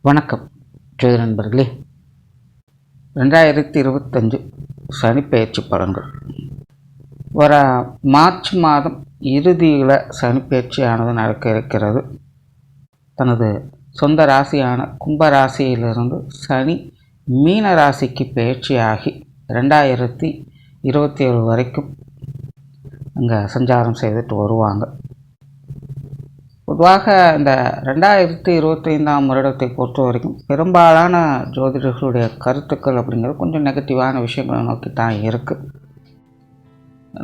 வணக்கம் ஜோதி நண்பர்களே. 2025 சனிப்பெயர்ச்சி பலன்கள். வர மார்ச் மாதம் இறுதியில் சனிப்பெயர்ச்சியானது நடக்க இருக்கிறது. தனது சொந்த ராசியான கும்ப ராசியிலிருந்து சனி மீன ராசிக்கு பயிற்சியாகி 2027 வரைக்கும் அங்கே சஞ்சாரம் செய்துட்டு வருவாங்க. பொதுவாக இந்த 2025 வருடத்தை பொறுத்த வரைக்கும் பெரும்பாலான ஜோதிடர்களுடைய கருத்துக்கள் அப்படிங்கிறது கொஞ்சம் நெகட்டிவான விஷயங்களை நோக்கி தான் இருக்குது.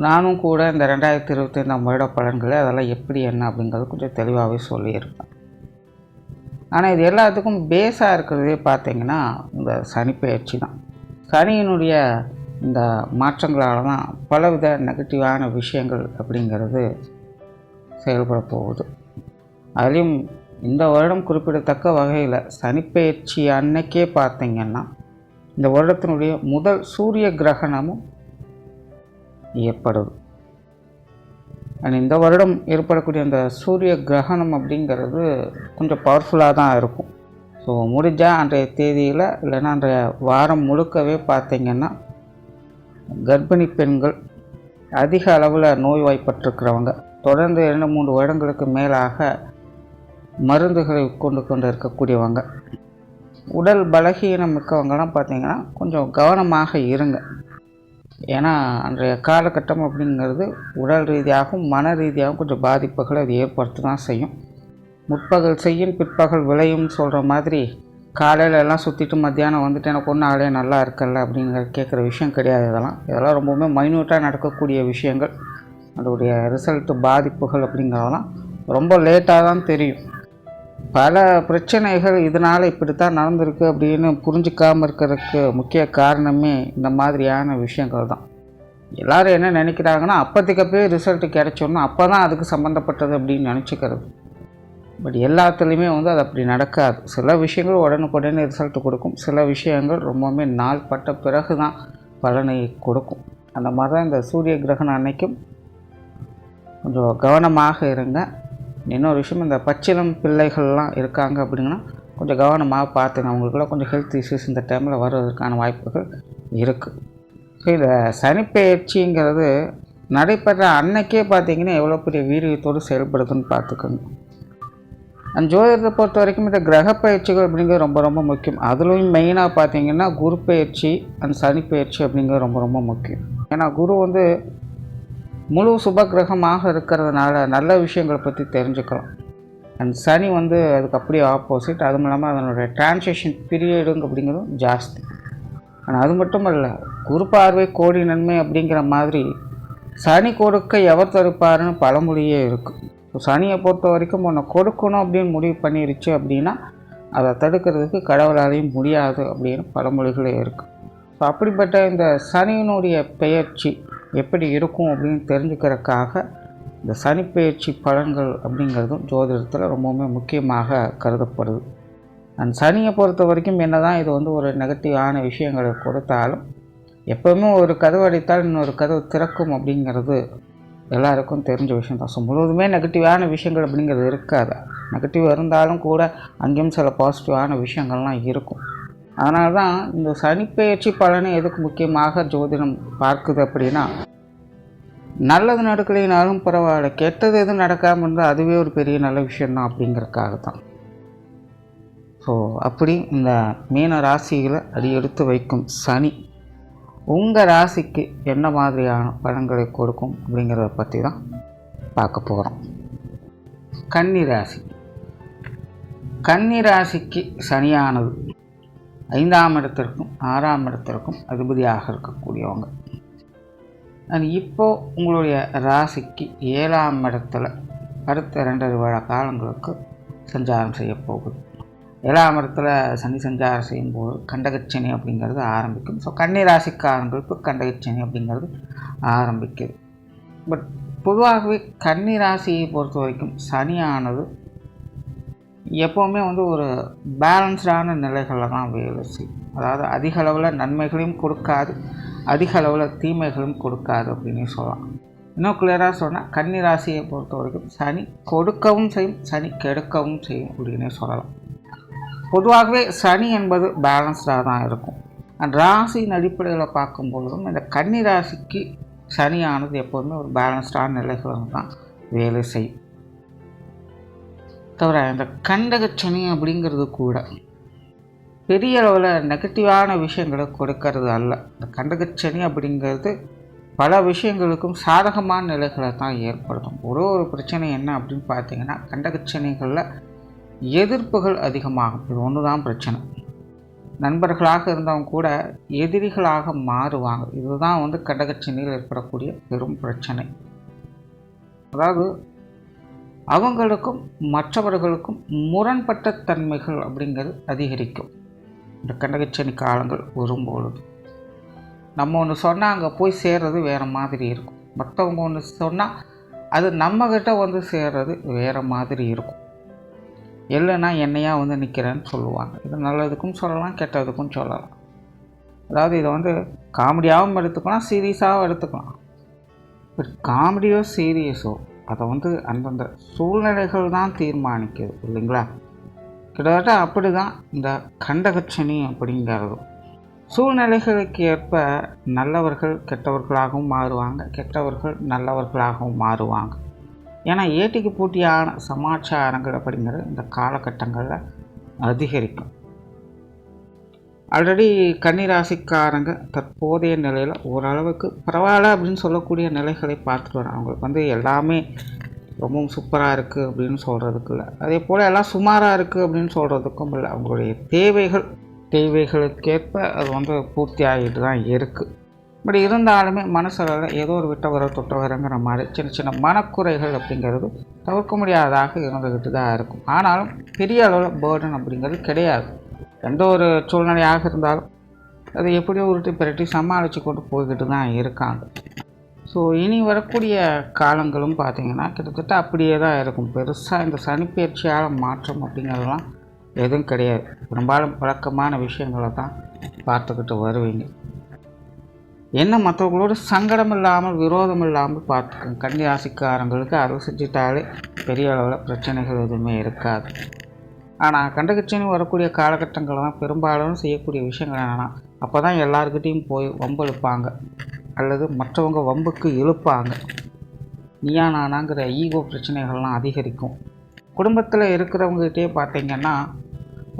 நானும் கூட இந்த 2025 வருட பலன்களை அதெல்லாம் எப்படி என்ன அப்படிங்கிறது கொஞ்சம் தெளிவாகவே சொல்லியிருப்பேன். ஆனால் இது எல்லாத்துக்கும் பேஸாக இருக்கிறதே பார்த்திங்கன்னா இந்த சனிப்பெயர்ச்சி தான். சனியினுடைய இந்த மாற்றங்களால் தான் பலவித நெகட்டிவான விஷயங்கள் அப்படிங்கிறது செயல்பட போகுது. அதுலேயும் இந்த வருடம் குறிப்பிடத்தக்க வகையில் சனிப்பெயர்ச்சி அன்னைக்கே பார்த்திங்கன்னா இந்த வருடத்தினுடைய முதல் சூரிய கிரகணமும் ஏற்படுது. இந்த வருடம் ஏற்படக்கூடிய அந்த சூரிய கிரகணம் அப்படிங்கிறது கொஞ்சம் பவர்ஃபுல்லாக தான் இருக்கும். ஸோ முடிஞ்சால் அன்றைய தேதியில் இல்லைன்னா அன்றைய வாரம் முழுக்கவே பார்த்திங்கன்னா கர்ப்பிணி பெண்கள், அதிக அளவில் நோய்வாய்ப்பட்டிருக்கிறவங்க, தொடர்ந்து 2-3 வருடங்களுக்கு மேலாக மருந்துகளை கொண்டு இருக்கக்கூடியவங்க, உடல் பலகீனம் மிக்கவங்கலாம் பார்த்திங்கன்னா கொஞ்சம் கவனமாக இருங்க. ஏன்னா அன்றைய காலகட்டம் அப்படிங்கிறது உடல் ரீதியாகவும் மன ரீதியாகவும் கொஞ்சம் பாதிப்புகளை அது ஏற்படுத்த தான் செய்யும். முற்பகல் செய்யும் பிற்பகல் விளையும் சொல்கிற மாதிரி காலையில் எல்லாம் சுற்றிட்டு மத்தியானம் வந்துட்டு எனக்கு ஒன்றும் ஆளே நல்லா இருக்கல அப்படிங்கிற கேட்குற விஷயம் கிடையாது. இதெல்லாம் ரொம்பவுமே மைன்யூட்டாக நடக்கக்கூடிய விஷயங்கள். அதோடைய ரிசல்ட்டு பாதிப்புகள் அப்படிங்கிறதெல்லாம் ரொம்ப லேட்டாக தான் தெரியும். பல பிரச்சனைகள் இதனால் இப்படித்தான் நடந்திருக்கு அப்படின்னு புரிஞ்சிக்காமல் இருக்கிறதுக்கு முக்கிய காரணமே இந்த மாதிரியான விஷயங்கள் தான். எல்லோரும் என்ன நினைக்கிறாங்கன்னா அப்போதைக்கப்பே ரிசல்ட்டு கிடைச்சோன்னா அப்போ தான் அதுக்கு சம்மந்தப்பட்டது அப்படின்னு நினச்சிக்கிறது. பட் எல்லாத்துலேயுமே அது அப்படி நடக்காது. சில விஷயங்கள் உடனுக்குடனே ரிசல்ட்டு கொடுக்கும், சில விஷயங்கள் ரொம்பவுமே நாள் பட்ட பிறகு தான் பலனை கொடுக்கும். அந்த மாதிரி தான் இந்த சூரிய கிரகணம் அன்னைக்கும் கொஞ்சம் கவனமாக இருங்க. இன்னொரு விஷயம், இந்த பச்சிளம் பிள்ளைகள்லாம் இருக்காங்க அப்படின்னா கொஞ்சம் கவனமாக பார்த்துங்க. அவங்களுக்குலாம் கொஞ்சம் ஹெல்த் இஷ்யூஸ் இந்த டைமில் வர்றதுக்கான வாய்ப்புகள் இருக்குது. ஸோ இந்த சனிப்பெயர்ச்சிங்கிறது நடைபெற அன்னைக்கே பார்த்திங்கன்னா எவ்வளோ பெரிய வீரியத்தோடு செயல்படுதுன்னு பார்த்துக்கோங்க. அந்த ஜோதிடத்தை பொறுத்த வரைக்கும் இந்த கிரக பயிற்சிகள் அப்படிங்கிறது ரொம்ப ரொம்ப முக்கியம். அதுலேயும் மெயினாக பார்த்திங்கன்னா குரு பயிற்சி அந்த சனிப்பெயர்ச்சி அப்படிங்கிறது ரொம்ப ரொம்ப முக்கியம். ஏன்னா குரு முழு சுப கிரகமாக இருக்கிறதுனால நல்ல விஷயங்களை பற்றி தெரிஞ்சுக்கலாம். அண்ட் சனி அதுக்கு அப்படியே ஆப்போசிட். அதுவும் இல்லாமல் அதனுடைய டிரான்சிஷன் பீரியடுங்க அப்படிங்கிறதும் ஜாஸ்தி. ஆனால் அது மட்டும் இல்லை, குரு பார்வை கோடி நன்மை அப்படிங்கிற மாதிரி சனி கொடுக்க எவர் தடுப்பாருன்னு பழமொழியே இருக்குது. ஸோ சனியை பொறுத்த வரைக்கும் ஒன்று கொடுக்கணும் அப்படின்னு முடிவு பண்ணிருச்சு அப்படின்னா அதை தடுக்கிறதுக்கு கடவுளாலையும் முடியாது அப்படின்னு பழமொழிகளே இருக்குது. ஸோ அப்படிப்பட்ட இந்த சனியினுடைய பெயர்ச்சி எப்படி இருக்கும் அப்படின்னு தெரிஞ்சுக்கிறதுக்காக இந்த சனிப்பெயர்ச்சி பலன்கள் அப்படிங்கிறதும் ஜோதிடத்தில் ரொம்பவுமே முக்கியமாக கருதப்படுது. அண்ட் சனியை பொறுத்த வரைக்கும் என்ன தான் இது ஒரு நெகட்டிவான விஷயங்களை கொடுத்தாலும் எப்போவுமே ஒரு கதவு அடைத்தால் இன்னொரு கதவு திறக்கும் அப்படிங்கிறது எல்லாருக்கும் தெரிஞ்ச விஷயம் தான். ஸோ முழுவதுமே நெகட்டிவான விஷயங்கள் அப்படிங்கிறது இருக்காது. நெகட்டிவ் இருந்தாலும் கூட அங்கேயும் சில பாசிட்டிவான விஷயங்கள்லாம் இருக்கும். அதனால தான் இந்த சனிப்பெயர்ச்சி பலனை எதுக்கு முக்கியமாக ஜோதிடம் பார்க்குது அப்படின்னா, நல்லது நடக்கலைனாலும் பரவாயில்ல, கெட்டது எதுவும் நடக்காமல் இருந்தால் அதுவே ஒரு பெரிய நல்ல விஷயந்தான் அப்படிங்கிறதுக்காக தான். ஸோ அப்படி இந்த மீன ராசியில் அடி எடுத்து வைக்கும் சனி உங்கள் ராசிக்கு என்ன மாதிரியான பலன்களை கொடுக்கும் அப்படிங்கிறத பற்றி தான் பார்க்க போகிறோம். கன்னி ராசி. கன்னி ராசிக்கு சனியானது 5ஆம் இடத்திற்கும் 6ஆம் இடத்திற்கும் அதிபதியாக இருக்கக்கூடியவங்க. இப்போது உங்களுடைய ராசிக்கு 7ஆம் இடத்துல அடுத்த 2.5 வருட காலங்களுக்கு சஞ்சாரம் செய்ய போகுது. 7ஆம் இடத்துல சனி சஞ்சாரம் செய்யும்போது கண்டகச்சனி அப்படிங்கிறது ஆரம்பிக்கும். ஸோ கன்னி ராசிக்காரங்களுக்கு கண்டகச்சனி அப்படிங்கிறது ஆரம்பிக்குது. பட் பொதுவாகவே கன்னி ராசியை பொறுத்த வரைக்கும் சனியானது எப்போவுமே ஒரு பேலன்ஸ்டான நிலைகளில் தான் வேலை செய்யும். அதாவது அதிக அளவில் நன்மைகளையும் கொடுக்காது, அதிக அளவில் தீமைகளும் கொடுக்காது அப்படின்னு சொல்லலாம். இன்னும் கிளியராக சொன்னால் கன்னி ராசியை பொறுத்த வரைக்கும் சனி கொடுக்கவும் செய்யும், சனி கெடுக்கவும் செய்யும் அப்படின்னே சொல்லலாம். பொதுவாகவே சனி என்பது பேலன்ஸ்டாக தான் இருக்கும். ராசியின் அடிப்படையில் பார்க்கும்பொழுதும் இந்த கன்னி ராசிக்கு சனியானது எப்போதுமே ஒரு பேலன்ஸ்டான நிலைகள் தான் வேலை செய்யும். தவிர இந்த கண்டகச்சனி அப்படிங்கிறது கூட பெரிய அளவில் நெகட்டிவான விஷயங்களை கொடுக்கறது அல்ல. இந்த கண்டகச்சனி அப்படிங்கிறது பல விஷயங்களுக்கும் சாதகமான நிலைகளை தான் ஏற்படுத்தும். ஒரு பிரச்சனை என்ன அப்படின்னு பார்த்தீங்கன்னா, கண்டகச்சனிகளில் எதிர்ப்புகள் அதிகமாகும். இது ஒன்று தான் பிரச்சனை. நண்பர்களாக இருந்தவங்க கூட எதிரிகளாக மாறுவாங்க. இதுதான் கண்டகச்சனியில் ஏற்படக்கூடிய பெரும் பிரச்சனை. அதாவது அவங்களுக்கும் மற்றவர்களுக்கும் முரண்பட்ட தன்மைகள் அப்படிங்கிறது அதிகரிக்கும். இந்த கண்டகச்சனி காலங்கள் வரும்பொழுது நம்ம ஒன்று சொன்னால் அங்கே போய் சேர்றது வேறு மாதிரி இருக்கும். மற்றவங்க ஒன்று சொன்னால் அது நம்மக்கிட்ட சேர்றது வேறு மாதிரி இருக்கும். இல்லைன்னா என்னையா நிற்கிறேன்னு சொல்லுவாங்க. இது நல்லதுக்கும் சொல்லலாம், கெட்டதுக்கும் சொல்லலாம். அதாவது இதை காமெடியாகவும் எடுத்துக்கலாம், சீரியஸாகவும் எடுத்துக்கலாம். பட் காமெடியோ சீரியஸோ அதை அந்தந்த சூழ்நிலைகள் தான் தீர்மானிக்குது இல்லைங்களா? கிட்டத்தட்ட அப்படி தான் இந்த கண்டகச்சனி அப்படிங்கிறது. சூழ்நிலைகளுக்கு ஏற்ப நல்லவர்கள் கெட்டவர்களாகவும் மாறுவாங்க, கெட்டவர்கள் நல்லவர்களாகவும் மாறுவாங்க. ஏன்னா ஏட்டிக்கு போட்டியான சமாச்சாரங்கள் அப்படிங்கிறது இந்த காலகட்டங்களில் அதிகரிக்கும். ஆல்ரெடி கன்னிராசிக்காரங்க தற்போதைய நிலையில் ஓரளவுக்கு பரவாயில்ல அப்படின்னு சொல்லக்கூடிய நிலைகளை பார்த்துட்டு வராங்க. அவங்களுக்கு எல்லாமே ரொம்பவும் சூப்பராக இருக்குது அப்படின்னு சொல்கிறதுக்கு இல்லை, அதே போல் எல்லாம் சுமாராக இருக்குது அப்படின்னு சொல்கிறதுக்கும் இல்லை. அவங்களுடைய தேவைகளுக்கேற்ப அது பூர்த்தி ஆகிட்டு தான் இருக்குது. இப்படி இருந்தாலுமே மனசில் ஏதோ ஒரு விட்டவரை தொட்டவரைங்கிற மாதிரி சின்ன சின்ன மனக்குறைகள் அப்படிங்கிறது தவிர்க்க முடியாததாக இருந்துக்கிட்டு தான் இருக்கும். ஆனாலும் பெரிய அளவில் பேர்டன் அப்படிங்கிறது கிடையாது. எந்த ஒரு சூழ்நிலையாக இருந்தாலும் அதை எப்படியோ உருட்டி பிரட்டி சமாளித்து கொண்டு போய்கிட்டு தான் இருக்காங்க. ஸோ இனி வரக்கூடிய காலங்களும் பார்த்திங்கன்னா கிட்டத்தட்ட அப்படியே தான் இருக்கும். பெருசாக இந்த சனிப்பெயர்ச்சியால் மாற்றம் அப்படிங்கிறதெல்லாம் எதுவும் கிடையாது. பெரும்பாலும் வழக்கமான விஷயங்களை தான் பார்த்துக்கிட்டு வருவீங்க. என்ன மற்றவங்களோட சங்கடம் இல்லாமல் விரோதம் இல்லாமல் பார்த்துக்கோங்க. கன்னிராசிக்காரங்களுக்கு அதை செஞ்சிட்டாலே பெரிய அளவில் பிரச்சனைகள் எதுவுமே இருக்காது. ஆனால் கண்டகச்சனி வரக்கூடிய காலகட்டங்களில் தான் பெரும்பாலும் செய்யக்கூடிய விஷயங்கள் என்னென்னா, அப்போ தான் எல்லாருக்கிட்டையும் போய் வம்பு இழுப்பாங்க அல்லது மற்றவங்க வம்புக்கு இழுப்பாங்க. நீயா நானாங்கிற ஈகோ பிரச்சனைகள்லாம் அதிகரிக்கும். குடும்பத்தில் இருக்கிறவங்ககிட்டே பார்த்திங்கன்னா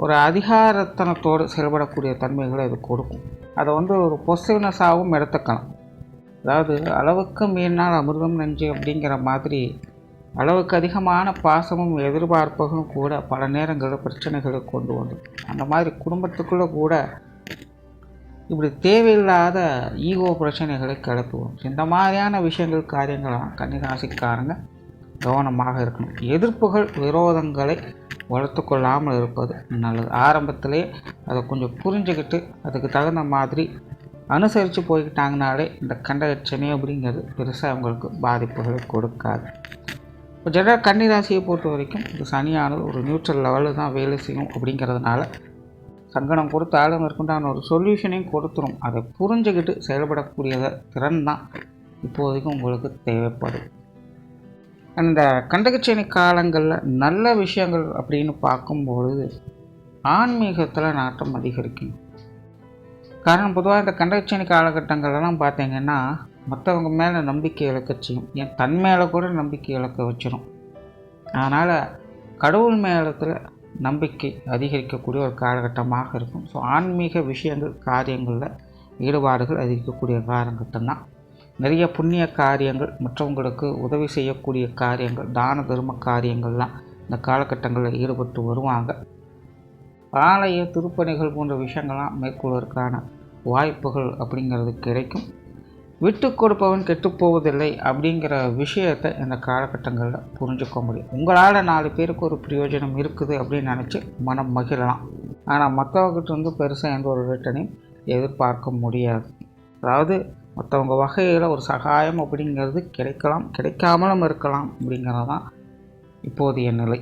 ஒரு அதிகாரத்தனத்தோடு செயல்படக்கூடிய தன்மைகளை இது கொடுக்கும். அதை ஒரு பொசிட்டிவ்னஸாகவும் எடுத்துக்கலாம். அதாவது அளவுக்கு மீறினால் அமிர்தம் நஞ்சு அப்படிங்கிற மாதிரி அளவுக்கு அதிகமான பாசமும் எதிர்பார்ப்புகளும் கூட பல நேரங்களில் பிரச்சனைகளை கொண்டு வந்துடும். அந்த மாதிரி குடும்பத்துக்குள்ளே கூட இப்படி தேவையில்லாத ஈகோ பிரச்சனைகளை கிளப்புவோம். இந்த மாதிரியான விஷயங்கள் காரியங்களாம் கன்னிராசிக்காரங்க கவனமாக இருக்கணும். எதிர்ப்புகள் விரோதங்களை வளர்த்து கொள்ளாமல் இருப்பது நல்லது. ஆரம்பத்திலே அதை கொஞ்சம் புரிஞ்சுக்கிட்டு அதுக்கு தகுந்த மாதிரி அனுசரித்து போய்கிட்டாங்கனாலே இந்த கண்டகச்சனி அப்படிங்கிறது பெருசாக அவங்களுக்கு பாதிப்புகளை கொடுக்காது. இப்போ ஜெனரல் கன்னிராசியை பொறுத்த வரைக்கும் இந்த சனியானது ஒரு நியூட்ரல் லெவலில் தான் வேலை செய்யும். அப்படிங்கிறதுனால சங்கடம் கொடுத்தாலும் இருக்குண்டான ஒரு சொல்யூஷனையும் கொடுத்துரும். அதை புரிஞ்சுக்கிட்டு செயல்படக்கூடிய திறன் தான் இப்போதைக்கும் உங்களுக்கு தேவைப்படும். அந்த கண்டகச்சனி காலங்களில் நல்ல விஷயங்கள் அப்படின்னு பார்க்கும்பொழுது ஆன்மீகத்தில் நாட்டம் அதிகரிக்கும். காரணம் பொதுவாக இந்த கண்டகச்சனி காலகட்டங்கள்லாம் பார்த்திங்கன்னா மற்றவங்க மேலே நம்பிக்கை இழக்க செய்யும். என் தன் மேலே கூட நம்பிக்கை இழக்க வச்சிடும். அதனால் கடவுள் மேலத்தில் நம்பிக்கை அதிகரிக்கக்கூடிய ஒரு காலகட்டமாக இருக்கும். ஸோ ஆன்மீக விஷயங்கள் காரியங்களில் ஈடுபாடுகள் அதிகரிக்கக்கூடிய காலகட்டம் தான். நிறைய புண்ணிய காரியங்கள், மற்றவங்களுக்கு உதவி செய்யக்கூடிய காரியங்கள், தான தர்ம காரியங்கள்லாம் இந்த காலகட்டங்களில் ஈடுபட்டு வருவாங்க. ஆலய திருப்பணிகள் போன்ற விஷயங்கள்லாம் மேற்கொள்வதற்கான வாய்ப்புகள் அப்படிங்கிறது கிடைக்கும். விட்டு கொடுப்பவன் கெட்டுப்போவதில்லை அப்படிங்கிற விஷயத்தை இந்த காலகட்டங்களில் புரிஞ்சுக்க முடியும். உங்களால் 4 பேருக்கு ஒரு பிரயோஜனம் இருக்குது அப்படின்னு நினச்சி மனம் மகிழலாம். ஆனால் மற்றவங்கிட்ட பெருசாக எந்த ஒரு ரிட்டனையும் எதிர்பார்க்க முடியாது. அதாவது மற்றவங்க வகையில் ஒரு சகாயம் அப்படிங்கிறது கிடைக்கலாம், கிடைக்காமலும் இருக்கலாம். அப்படிங்கிறது தான் இப்போதைய நிலை.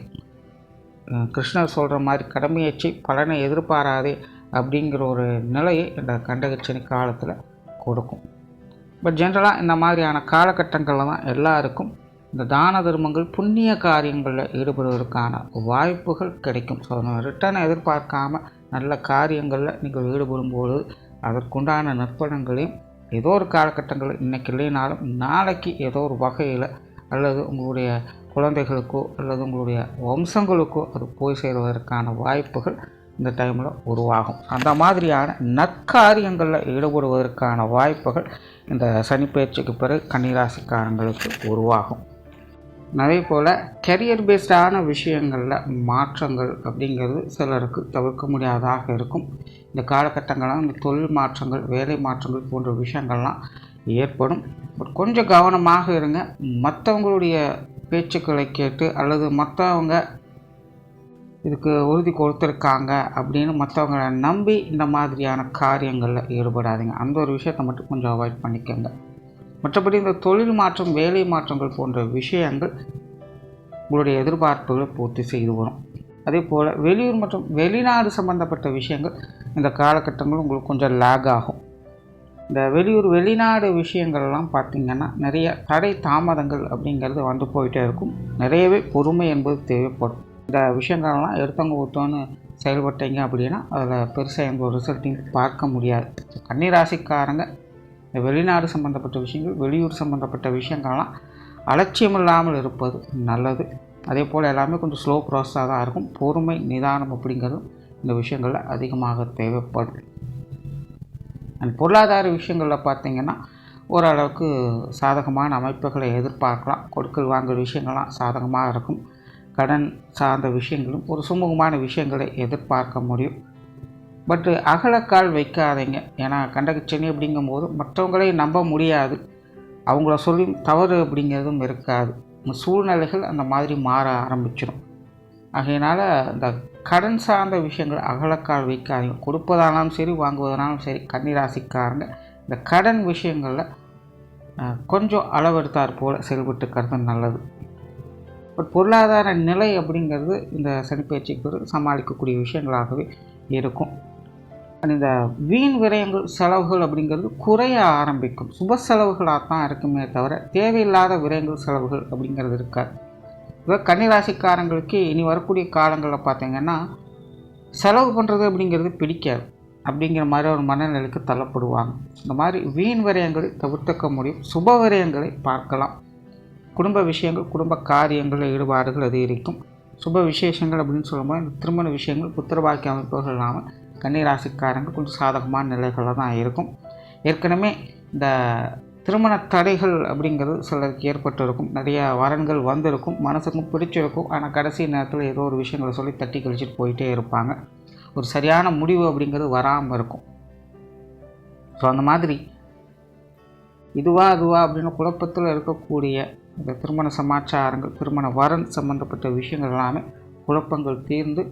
கிருஷ்ணர் சொல்கிற மாதிரி கடமையேற்றி பலனை எதிர்பாராதே அப்படிங்கிற ஒரு நிலையை இந்த கண்டகச்சனி காலத்தில் கொடுக்கும். பட் ஜென்ரலாக இந்த மாதிரியான காலகட்டங்களில் தான் எல்லாருக்கும் இந்த தான தர்மங்கள் புண்ணிய காரியங்களில் ஈடுபடுவதற்கான வாய்ப்புகள் கிடைக்கும். ஸோ ரிட்டர்னை எதிர்பார்க்காம நல்ல காரியங்களில் நீங்கள் ஈடுபடும்போது அதற்குண்டான நற்பலன்களையும் ஏதோ ஒரு காலகட்டங்களில் இன்றைக்கி இல்லைனாலும் நாளைக்கு ஏதோ ஒரு வகையில் அல்லது உங்களுடைய குழந்தைகளுக்கோ அல்லது உங்களுடைய வம்சங்களுக்கோ அது போய் சேருவதற்கான வாய்ப்புகள் இந்த டைமில் உருவாகும். அந்த மாதிரியான நற்காரியங்களில் ஈடுபடுவதற்கான வாய்ப்புகள் இந்த சனிப்பெயர்ச்சிக்கு பிறகு கன்னிராசிக்காரங்களுக்கு உருவாகும். அதே போல் கெரியர் பேஸ்டான விஷயங்களில் மாற்றங்கள் அப்படிங்கிறது சிலருக்கு தவிர்க்க முடியாததாக இருக்கும். இந்த காலகட்டங்களில் இந்த தொழில் மாற்றங்கள், வேலை மாற்றங்கள் போன்ற விஷயங்கள்லாம் ஏற்படும். கொஞ்சம் கவனமாக இருங்க. மற்றவங்களுடைய பேச்சுக்களை கேட்டு அல்லது மற்றவங்க இதுக்கு உறுதி கொடுத்துருக்காங்க அப்படின்னு மற்றவங்களை நம்பி இந்த மாதிரியான காரியங்களில் ஈடுபடாதீங்க. அந்த ஒரு விஷயத்தை மட்டும் கொஞ்சம் அவாய்ட் பண்ணிக்கோங்க. மற்றபடி இந்த தொழில் மாற்றம், வேலை மாற்றங்கள் போன்ற விஷயங்கள் உங்களுடைய எதிர்பார்ப்புகளை பூர்த்தி செய்து வரும். அதே போல் வெளியூர் மற்றும் வெளிநாடு சம்பந்தப்பட்ட விஷயங்கள் இந்த காலகட்டங்கள் உங்களுக்கு கொஞ்சம் லேக் ஆகும். இந்த வெளியூர் வெளிநாடு விஷயங்கள்லாம் பார்த்திங்கன்னா நிறைய தடை தாமதங்கள் அப்படிங்கிறது வந்து போயிட்டே இருக்கும். நிறையவே பொறுமை என்பது தேவைப்படும். இந்த விஷயங்கள்லாம் எடுத்தவங்க ஒருத்தவன்னு செயல்பட்டீங்க அப்படின்னா அதில் பெருசாக எந்த ஒரு ரிசல்ட்டையும் பார்க்க முடியாது. கன்னிராசிக்காரங்க இந்த வெளிநாடு சம்மந்தப்பட்ட விஷயங்கள், வெளியூர் சம்மந்தப்பட்ட விஷயங்கள்லாம் அலட்சியம் இல்லாமல் இருப்பது நல்லது. அதே போல் எல்லாமே கொஞ்சம் ஸ்லோ ப்ராசஸாக தான் இருக்கும். பொறுமை, நிதானம் அப்படிங்கிறது இந்த விஷயங்களில் அதிகமாக தேவைப்படும். அண்ட் பொருளாதார விஷயங்களில் பார்த்திங்கன்னா ஓரளவுக்கு சாதகமான அமைப்புகளை எதிர்பார்க்கலாம். கொடுக்கல் வாங்கல் விஷயங்கள்லாம் சாதகமாக இருக்கும். கடன் சார்ந்த விஷயங்களும் ஒரு சுமூகமான விஷயங்களை எதிர்பார்க்க முடியும். பட்டு அகலக்கால் வைக்காதீங்க. ஏன்னா கண்டகச்சனி அப்படிங்கும்போது மற்றவங்களை நம்ப முடியாது. அவங்கள சொல்லி தவறு அப்படிங்கிறதும் இருக்காது. சூழ்நிலைகள் அந்த மாதிரி மாற ஆரம்பிச்சிடும். ஆகையினால் இந்த கடன் சார்ந்த விஷயங்கள் அகலக்கால் வைக்காதீங்க. கொடுப்பதானாலும் சரி, வாங்குவதனாலும் சரி, கன்னிராசிக்காரங்க இந்த கடன் விஷயங்களில் கொஞ்சம் அளவெடுத்தார் போல் செயல்பட்டுக்கிறது நல்லது. பட் பொருளாதார நிலை அப்படிங்கிறது இந்த சனிப்பெயர்ச்சிக்கு சமாளிக்கக்கூடிய விஷயங்களாகவே இருக்கும். இந்த வீண் விரயங்கள், செலவுகள் அப்படிங்கிறது குறைய ஆரம்பிக்கும். சுப செலவுகளாக தான் இருக்குமே தவிர தேவையில்லாத விரயங்கள், செலவுகள் அப்படிங்கிறது இருக்காது. இப்போ கன்னிராசிக்காரங்களுக்கு இனி வரக்கூடிய காலங்களில் பார்த்திங்கன்னா செலவு பண்ணுறது அப்படிங்கிறது பிடிக்காது. அப்படிங்கிற மாதிரி ஒரு மனநிலைக்கு தள்ளப்படுவாங்க. இந்த மாதிரி வீண் விரயங்களை தவிர்த்துக்க முடியும். சுப விரயங்களை பார்க்கலாம். குடும்ப விஷயங்கள், குடும்ப காரியங்களில் ஈடுபாடுகள் அதிகரிக்கும். சுப விசேஷங்கள் அப்படின்னு சொல்லும்போது இந்த திருமண விஷயங்கள், புத்திரபாக்கிய அமைப்புகள் இல்லாமல் கன்னிராசிக்காரங்க கொஞ்சம் சாதகமான நிலைகளில் தான் இருக்கும். ஏற்கனவே இந்த திருமண தடைகள் அப்படிங்கிறது சிலருக்கு ஏற்பட்டு இருக்கும். நிறையா வரன்கள் வந்திருக்கும், மனசுக்கும் பிடிச்சிருக்கும். ஆனால் கடைசி நேரத்தில் ஏதோ ஒரு விஷயங்களை சொல்லி தட்டி கழிச்சிட்டு போயிட்டே இருப்பாங்க. ஒரு சரியான முடிவு அப்படிங்கிறது வராமல் இருக்கும். ஸோ அந்த மாதிரி இதுவா அப்படின்னு குழப்பத்தில் இருக்கக்கூடிய இந்த திருமண சமாச்சாரங்கள், திருமண வரன் சம்பந்தப்பட்ட விஷயங்கள் எல்லாமே குழப்பங்கள் தீர்ந்து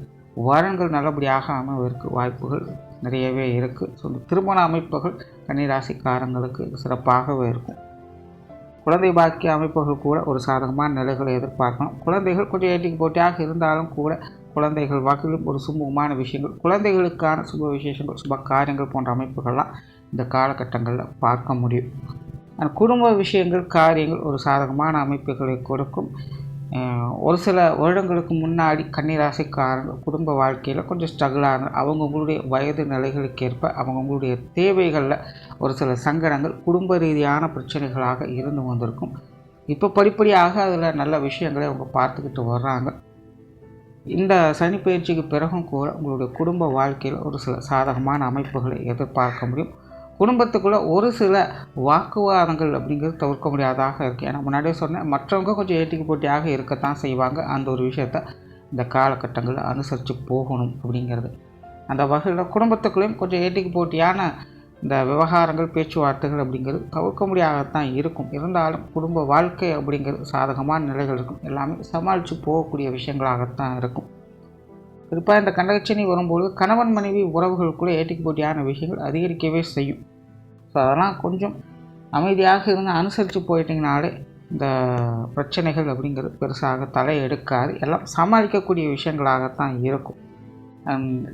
வரன்கள் நல்லபடியாக அமைவதற்கு வாய்ப்புகள் நிறையவே இருக்குது. ஸோ இந்த திருமண அமைப்புகள் கன்னிராசிக்காரங்களுக்கு சிறப்பாகவே இருக்கும். குழந்தை பாக்கிய அமைப்புகள் கூட ஒரு சாதகமான நிலைகளை எதிர்பார்க்கணும். குழந்தைகள் கொஞ்சம் ஏட்டிக்கு போட்டியாக இருந்தாலும் கூட குழந்தைகள் வகையிலும் ஒரு சுமூகமான விஷயங்கள், குழந்தைகளுக்கான சுப விசேஷங்கள், சுப காரியங்கள் போன்ற அமைப்புகள்லாம் இந்த காலகட்டங்களில் பார்க்க முடியும். குடும்ப விஷயங்கள், காரியங்கள் ஒரு சாதகமான அமைப்புகளை கொடுக்கும். ஒரு சில வருடங்களுக்கு முன்னாடி கன்னிராசிக்காரங்க குடும்ப வாழ்க்கையில் கொஞ்சம் ஸ்ட்ரகிளாக அவங்கவுங்களுடைய வயது நிலைகளுக்கேற்ப அவங்கவுங்களுடைய தேவைகளில் ஒரு சில சங்கடங்கள், குடும்ப ரீதியான பிரச்சனைகளாக இருந்து வந்திருக்கும். இப்போ படிப்படியாக அதில் நல்ல விஷயங்களை அவங்க பார்த்துக்கிட்டு வர்றாங்க. இந்த சனிப்பெயர்ச்சிக்கு பிறகும் கூட உங்களுடைய குடும்ப வாழ்க்கையில் ஒரு சில சாதகமான அமைப்புகளை எதிர்பார்க்க முடியும். குடும்பத்துக்குள்ளே ஒரு சில வாக்குவாதங்கள் அப்படிங்கிறது தவிர்க்க முடியாதாக இருக்குது. ஏன்னா முன்னாடியே சொன்னேன், மற்றவங்க கொஞ்சம் ஏட்டிக்கு போட்டியாக இருக்கத்தான் செய்வாங்க. அந்த ஒரு விஷயத்தை இந்த காலகட்டங்களில் அனுசரித்து போகணும் அப்படிங்கிறது. அந்த வகையில் குடும்பத்துக்குள்ளேயும் கொஞ்சம் ஏட்டிக்கு போட்டியான இந்த விவகாரங்கள், பேச்சுவார்த்தைகள் அப்படிங்கிறது தவிர்க்க முடியாதத்தான் இருக்கும். இருந்தாலும் குடும்ப வாழ்க்கை அப்படிங்கிறது சாதகமான நிலைகள் இருக்கும். எல்லாமே சமாளித்து போகக்கூடிய விஷயங்களாகத்தான் இருக்கும். குறிப்பாக இந்த கண்டகச்சனி வரும்போது கணவன் மனைவி உறவுகளுக்குள்ளே ஏட்டிக்கு போட்டியான விஷயங்கள் அதிகரிக்கவே செய்யும். ஸோ அதெல்லாம் கொஞ்சம் அமைதியாக இருந்து அனுசரித்து போயிட்டிங்கனாலே இந்த பிரச்சனைகள் அப்படிங்கிறது பெருசாக தலை எடுக்காது. எல்லாம் சமாளிக்கக்கூடிய விஷயங்களாகத்தான் இருக்கும்.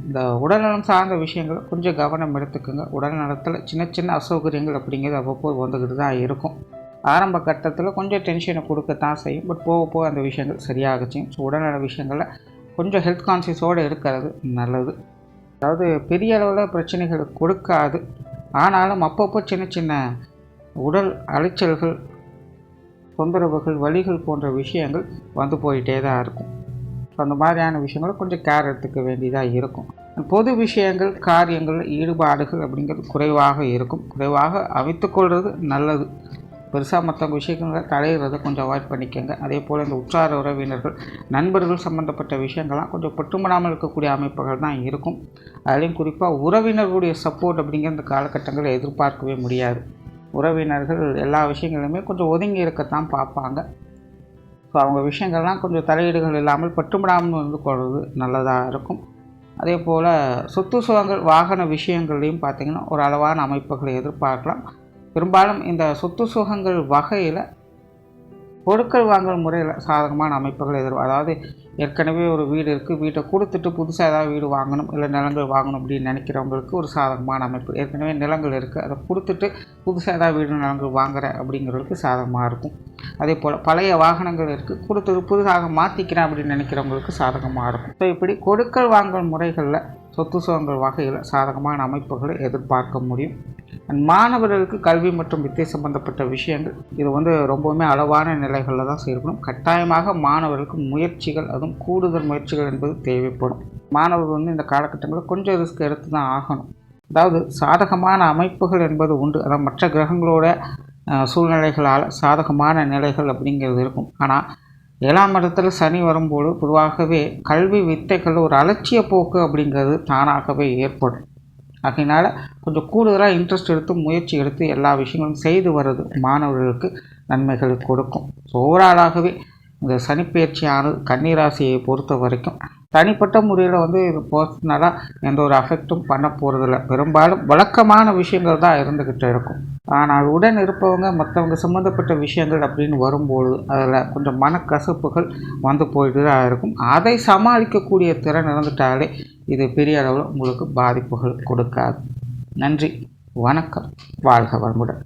இந்த உடல்நலம் சார்ந்த விஷயங்களை கொஞ்சம் கவனம் எடுத்துக்கோங்க. உடல்நலத்தில் சின்ன சின்ன அசௌகரியங்கள் அப்படிங்கிறது அவ்வப்போது வந்துக்கிட்டு தான் இருக்கும். ஆரம்ப கட்டத்தில் கொஞ்சம் டென்ஷனை கொடுக்கத்தான் செய்யும். பட் போக போக அந்த விஷயங்கள் சரியாகச்சும். ஸோ உடல்நல விஷயங்களில் கொஞ்சம் ஹெல்த் கான்சியஸோடு இருக்கிறது நல்லது. அதாவது பெரிய அளவில் பிரச்சனைகள் கொடுக்காது, ஆனாலும் அப்பப்போ சின்ன சின்ன உடல் அலைச்சல்கள், தொந்தரவுகள், வலிகள் போன்ற விஷயங்கள் வந்து போயிட்டே தான் இருக்கும். ஸோ அந்த மாதிரியான விஷயங்களை கொஞ்சம் கேர் எடுத்துக்க வேண்டியதாக இருக்கும். பொது விஷயங்கள், காரியங்கள், ஈடுபாடுகள் அப்படிங்கிறது குறைவாக இருக்கும். குறைவாக அமைத்துக்கொள்வது நல்லது. பெருசாக மற்றவங்க விஷயங்களை தலையிடுறதை கொஞ்சம் அவாய்ட் பண்ணிக்கோங்க. அதே போல் இந்த உற்றார உறவினர்கள், நண்பர்கள் சம்மந்தப்பட்ட விஷயங்கள்லாம் கொஞ்சம் பட்டுமடாமல் இருக்கக்கூடிய அமைப்புகள் தான் இருக்கும். அதுலேயும் குறிப்பாக உறவினர்களுடைய சப்போர்ட் அப்படிங்கிற இந்த காலகட்டங்களில் எதிர்பார்க்கவே முடியாது. உறவினர்கள் எல்லா விஷயங்களுமே கொஞ்சம் ஒதுங்கி இருக்கத்தான் பார்ப்பாங்க. ஸோ அவங்க விஷயங்கள்லாம் கொஞ்சம் தலையீடுகள் இல்லாமல் பட்டுமடாமல் இருந்து கொள்வது நல்லதாக இருக்கும். அதே போல் சொத்து சுகங்கள், வாகன விஷயங்கள்லையும் பார்த்திங்கன்னா ஒரு அளவான அமைப்புகளை எதிர்பார்க்கலாம். பெரும்பாலும் இந்த சொத்து சுகங்கள் வகையில் பொருட்கள் வாங்கல் முறையில் சாதகமான அமைப்புகள் அதாவது ஏற்கனவே ஒரு வீடு இருக்குது, வீட்டை கொடுத்துட்டு புதுசாக ஏதாவது வீடு வாங்கணும், இல்லை நிலங்கள் வாங்கணும் அப்படின்னு நினைக்கிறவங்களுக்கு ஒரு சாதகமான அமைப்பு. ஏற்கனவே நிலங்கள் இருக்குது, அதை கொடுத்துட்டு புதுசாக ஏதாவது வீடு நிலங்கள் வாங்குகிறேன் அப்படிங்கிறதுக்கு சாதகமாக இருக்கும். அதே போல் பழைய வாகனங்கள் இருக்குது, கொடுத்துட்டு புதுசாக மாற்றிக்கிறேன் அப்படின்னு நினைக்கிறவங்களுக்கு சாதகமாக இருக்கும். ஸோ இப்படி கொடுக்கல் வாங்கல் முறைகளில் சொத்து சுகங்கள் வகையில் சாதகமான அமைப்புகளை எதிர்பார்க்க முடியும். மாணவர்களுக்கு கல்வி மற்றும் வித்தை சம்பந்தப்பட்ட விஷயங்கள் இது ரொம்பவுமே அளவான நிலைகளில் தான் செய்யணும். கட்டாயமாக மாணவர்களுக்கு முயற்சிகள், அதுவும் கூடுதல் முயற்சிகள் என்பது தேவைப்படும். மாணவர்கள் இந்த காலகட்டங்களில் கொஞ்சம் ரிஸ்க் எடுத்து தான் ஆகணும். அதாவது சாதகமான அமைப்புகள் என்பது உண்டு, அதாவது மற்ற கிரகங்களோட சூழ்நிலைகளால் சாதகமான நிலைகள் அப்படிங்கிறது இருக்கும். ஆனால் 7ஆம் இடத்துல சனி வரும்போது பொதுவாகவே கல்வி வித்தைகள் ஒரு அலட்சிய போக்கு அப்படிங்கிறது தானாகவே ஏற்படும். அதனால் கொஞ்சம் கூடுதலாக இன்ட்ரெஸ்ட் எடுத்து முயற்சி எடுத்து எல்லா விஷயங்களும் செய்து வர்றது மாணவர்களுக்கு நன்மைகளை கொடுக்கும். ஸோ ஓவராலாகவே இந்த சனிப்பெயர்ச்சியானது கன்னிராசியை பொறுத்த வரைக்கும் தனிப்பட்ட முறையில் இது பர்சனலாக எந்த ஒரு அஃபெக்டும் பண்ண போகிறதில்ல. பெரும்பாலும் வழக்கமான விஷயங்கள் தான் இருந்துக்கிட்டு இருக்கும். ஆனால் உடன் இருப்பவங்க மற்றவங்க சம்மந்தப்பட்ட விஷயங்கள் அப்படின்னு வரும்போது அதில் கொஞ்சம் மனக்கசப்புகள் வந்து போயிட்டு தான் இருக்கும். அதை சமாளிக்கக்கூடிய திறன் இருந்துட்டாலே இது பெரிய அளவில் உங்களுக்கு பாதிப்புகள் கொடுக்காது. நன்றி, வணக்கம், வாழ்க வளமுடன்.